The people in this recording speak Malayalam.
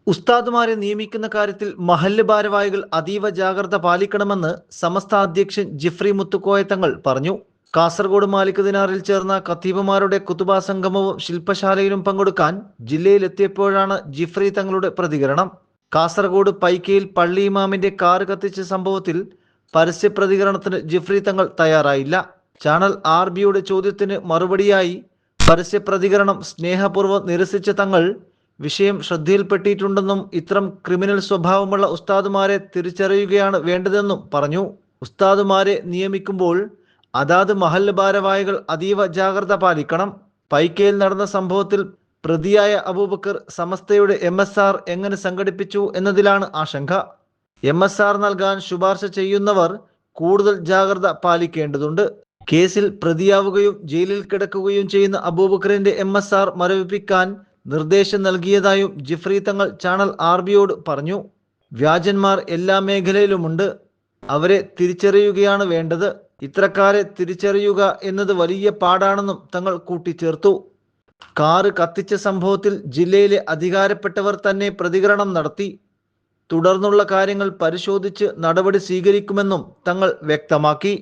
ഉസ്താദുമാരെ നിയമിക്കുന്ന കാര്യത്തിൽ മഹല്ല് ഭാരവാഹികൾ അതീവ ജാഗ്രത പാലിക്കണമെന്ന് സമസ്ത അധ്യക്ഷൻ ജിഫ്രി മുത്തുക്കോയ തങ്ങൾ പറഞ്ഞു. കാസർഗോഡ് മാലിക് ദിനാറിൽ ചേർന്ന ഖത്തീബുമാരുടെ കുതുബ സംഗമവും ശില്പശാലയിലും പങ്കെടുക്കാൻ ജില്ലയിലെത്തിയപ്പോഴാണ് ജിഫ്രി തങ്ങളുടെ പ്രതികരണം. കാസർഗോഡ് പൈക്കയിൽ പള്ളി ഇമാമിന്റെ കാർ കത്തിച്ച സംഭവത്തിൽ പരസ്യ പ്രതികരണത്തിന് ജിഫ്രി തങ്ങൾ തയ്യാറായില്ല. ചാനൽ RBയുടെ ചോദ്യത്തിന് മറുപടിയായി പരസ്യ പ്രതികരണം സ്നേഹപൂർവ്വം നിരസിച്ച തങ്ങൾ വിഷയം ശ്രദ്ധയിൽപ്പെട്ടിട്ടുണ്ടെന്നും ഇത്തരം ക്രിമിനൽ സ്വഭാവമുള്ള ഉസ്താദുമാരെ തിരിച്ചറിയുകയാണ് വേണ്ടതെന്നും പറഞ്ഞു. ഉസ്താദുമാരെ നിയമിക്കുമ്പോൾ അതാത് മഹല്ല് ഭാരവാഹികൾ അതീവ ജാഗ്രത പാലിക്കണം. പൈക്കയിൽ നടന്ന സംഭവത്തിൽ പ്രതിയായ അബൂബക്കർ സമസ്തയുടെ MSR എങ്ങനെ സംഘടിപ്പിച്ചു എന്നതിലാണ് ആശങ്ക. MSR നൽകാൻ ശുപാർശ ചെയ്യുന്നവർ കൂടുതൽ ജാഗ്രത പാലിക്കേണ്ടതുണ്ട്. കേസിൽ പ്രതിയാവുകയും ജയിലിൽ കിടക്കുകയും ചെയ്യുന്ന അബൂബക്കറിന്റെ MSR മരവിപ്പിക്കാൻ നിർദ്ദേശം നൽകിയതായും ജിഫ്രി തങ്ങൾ ചാനൽ RBയോട് പറഞ്ഞു. വ്യാജന്മാർ എല്ലാ മേഖലയിലുമുണ്ട്. അവരെ തിരിച്ചറിയുകയാണ് വേണ്ടത്. ഇത്തരക്കാരെ തിരിച്ചറിയുക എന്നത് വലിയ പാടാണെന്നും തങ്ങൾ കൂട്ടിച്ചേർത്തു. കാറ് കത്തിച്ച സംഭവത്തിൽ ജില്ലയിലെ അധികാരപ്പെട്ടവർ തന്നെ പ്രതികരണം നടത്തി. തുടർന്നുള്ള കാര്യങ്ങൾ പരിശോധിച്ച് നടപടി സ്വീകരിക്കുമെന്നും തങ്ങൾ വ്യക്തമാക്കി.